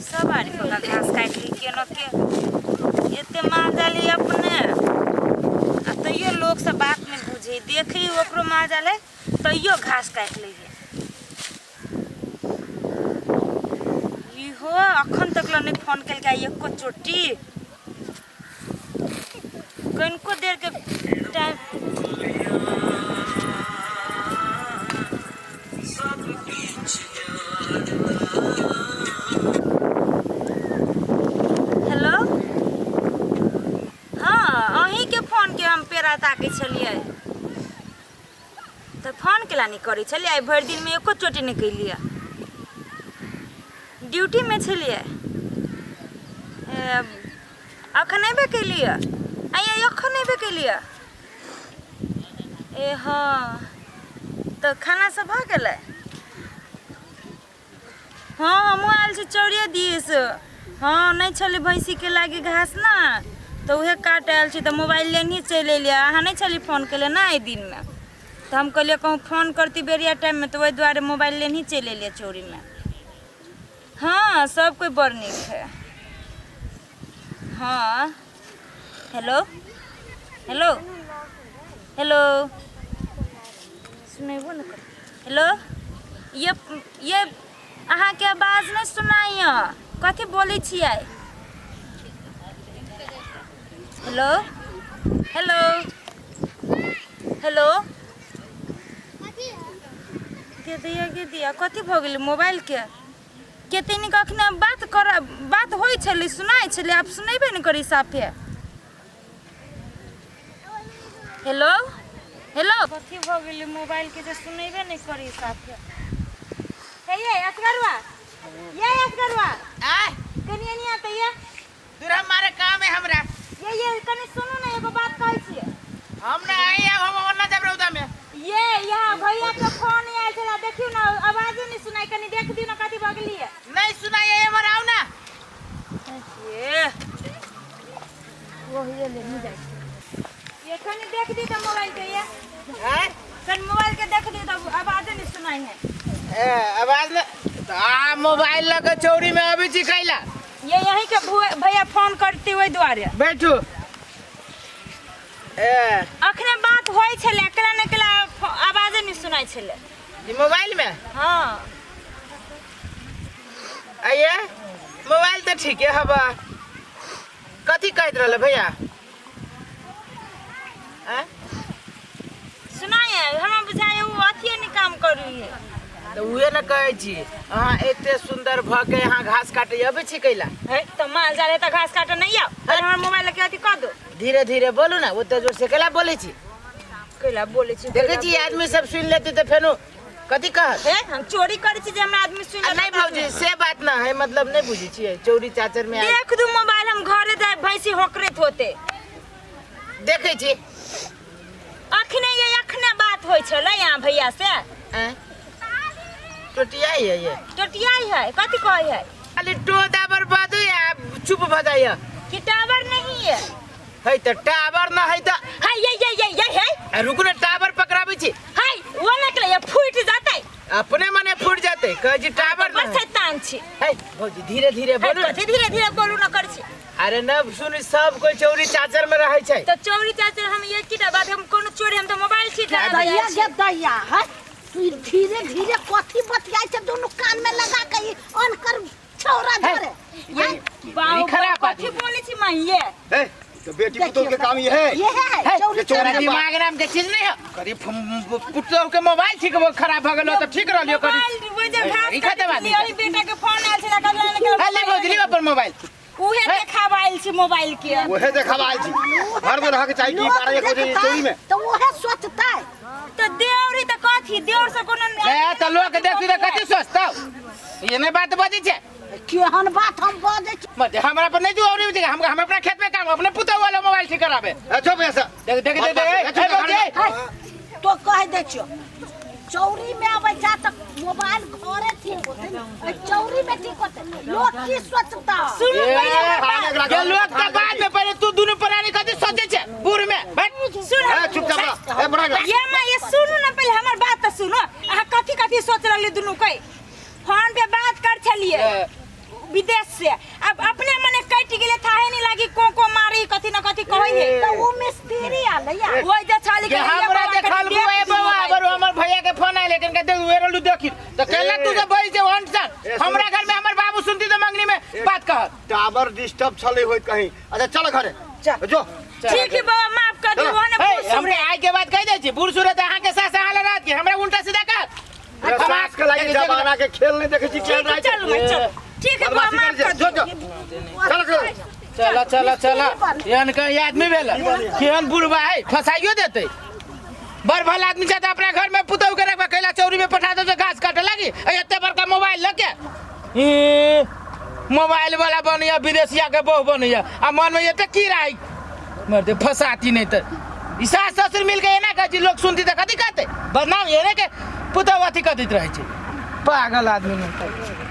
सब आरी पका घास काट ली के न के एते मार डाली अपने आ तैयो लोग सब बात में बुझे देखी ओकरो मार डाले तैयो घास काट ली इहो अखन तक ला नहीं फोन कल के एको चोटी कनको देर के टाइम हेलो हाँ अहीं के फोन के हम पेरा ताके छलिए तो फोन केला नहीं करी छलिए भर दिन में एको चोटी नहीं कैलिए ड्यूटी में छलिए अखन एबे कैलिए अखन एबे कैलिए ए हाँ तो खाना सब भ गेलै हाँ हमहूँ आयल छी चौड़िया दिस हाँ नहीं छली भैंसी के लागी घास ना तो उहे काट आयल छी तो मोबाइल लेनी चलि एलिए अहाँ नहीं छली फोन केले ना एहि दिन में तो हम कहलिए कहूँ फोन करती बेरिया टाइम में तो वही द्वारे मोबाइल लेनी चलि एलिए चौड़ी में हाँ सब कोई बड़ नीक है हाँ हेलो हेलो हेलो सुनेबो न कर हेलो ये अहाँ के आवाज नहीं सुनाई कथी बोले छियै हेलो हेलो हेलो के दिया कथी भ गेलै मोबाइल के तनी कखने बात होइ छलै सुनाई छलै आप सुनेबे नहीं करी साफे हेलो हेलो कथी भ गेलै मोबाइल के जे सुनेबे नहीं करी साफे हे ये असगरवा आ कनी नहीं आते ये दूर हमारे काम है हमरा ये कनी सुनो ना एगो बात कहै छियै हम ना आई हम ओना जब रौदा में ये यहाँ भैया के फोन आयल छला देखियो ना आवाज नहीं सुनाई कनी देख दियो ना कथी भ गेली है नहीं सुनाई है हमर आउ ना ये वो ये ले नहीं जाए ये कनी देख दी तो मोबाइल के ये हैं कन मोबाइल के देख दी तो आवाज नहीं सुनाई है आवाज न आ मोबाइल लगा चौड़ी में अभी छी कैला ये यहीं के भैया फोन करते हुए द्वारे बैठू अखने बात होई छले एकला न एकला आवाज नहीं सुनाई छले ये मोबाइल में हां आइए मोबाइल तो ठीक है हवा कथी कहत रहले भैया हैं सुनाई हम बुझाए वो अथिए नहीं काम करू है तो उहे न कहै छी अहाँ एते सुंदर भ के यहाँ घास काटे अबे छी कैला है तो माल जाले त घास काटे नहीं आओ अरे हमर मोबाइल के अथी कर दो धीरे धीरे बोलू ना ओते जोर से कैला बोले छी कैला बोले छी देखे छी आदमी सब सुन लेते तो फेनो कथी कहत है हम चोरी करे छी जे हमरा आदमी सुन नहीं भौजी से बात ना है मतलब नहीं बुझी छी चोरी चाचर में देख दू मोबाइल हम घरे जाए भैंसी होकरेत होते देखे छी अखने बात होई छले यहाँ भैया से टोटियाई है ये टोटियाई है कथी कहै है खाली टो दाबर बादू या चुप भ जाय कि टावर नहीं है त टावर न है त हाय ये है रुक ना टावर पकड़ाबी छी हाय वो निकले ये फूट जाते अपने मने फूट जाते कह जी टावर न बस शैतान छी है भौजी धीरे धीरे बोलू कथी धीरे धीरे बोलू न कर छी अरे न सुन सब कोई चोरी चाचर में रहै छै तो चोरी चाचर हम ये की बात हम कोनो चोरी हम तो मोबाइल छी दैया के दैया है तू धीरे धीरे कथी बतियाई छै दोनों कान में लगा के ऑन कर छौरा धरे ये बाऊ खराब बात कथी बोले छी मां ये तो बेटी पुतोह के काम ये है चोरी चोरा दिमाग नाम के चीज नहीं है करी पुतोह के मोबाइल ठीक वो खराब भ गेलो तो ठीक रहलियो करी मोबाइल वो जे घास ई खते बात अरे बेटा के फोन आयल छला कल के ले भौजी अपन मोबाइल उहे देखाबाइल छी मोबाइल के वहे देखाबाल छी घर में रह के चाहिए की 12 बजे चोरी में तो वहे सोचता तो देवरी त कथी देवर से कोनो ए त लोग देखि त कथि सोचता ये नहीं बात बजी छे केहन बात हम बजे छी मत हमरा पर नहीं जो औरी जगह हम अपना खेत में काम अपने पुतोह वाला मोबाइल ठीक कराबे अच्छा पैसा देख तो कह दे छियो चौरी में आवे जा तक मोबाइल घरे ठीक होते चौरी में ठीक होते लोग की सोचता सुन ये लोग त बाद में पहले तू दोनों प्राणी कथि सोचे छे बूढ़ में बैठ सुन चुपचाप ए बड़ा ये मैं ये सुनो ना पहले हमर बात तो सुनो आ कथी कथी सोच रहली दुनु कई फोन पे बात कर छली लिए विदेश से अब अपने मने कट गेले थाहे नहीं लागी को मारी कथि न कथि कहै है तो वो मिस्त्री आले यार ओइ जे छाली के हमरा देखल गुए बाबा अगर हमर भैया के फोन आइले कन के देख वेरलू देखी तो कहला तू जे बई जे हंसन हमरा घर में हमर बाबू सुनती तो मंगनी में बात कह टावर डिस्टर्ब चले होय कहीं अच्छा चल घरे जो ठीक है बाबा माफ कर दियो ने हमरे आई के बात कह दे छी बूढ़ सूरत अहाँ के सास हाल रात के हमरा उल्टा सीधा कर समाज के लागे जमाना के खेल नहीं देखे छी खेल रहा चल चल ठीक है बाबा माफ कर जो दियो चल चला यान का आदमी भेल केहन बुढ़वा है फसाइयो देते बड़ भला आदमी चाहता अपना घर में पुतौ के रखबा कैला चौरी में पठा दो जो घास काटे लगी एते बड़का मोबाइल लेके मोबाइल वाला बनिया विदेशिया के बहू बनिया आ मन में एते की रही मरते फसाती नहीं तो ई सास ससुर मिल के एना कहती लोग सुनती तो कथी कहते बदनाम ये के पुतौ अथी कथित रहे छै पागल आदमी नहीं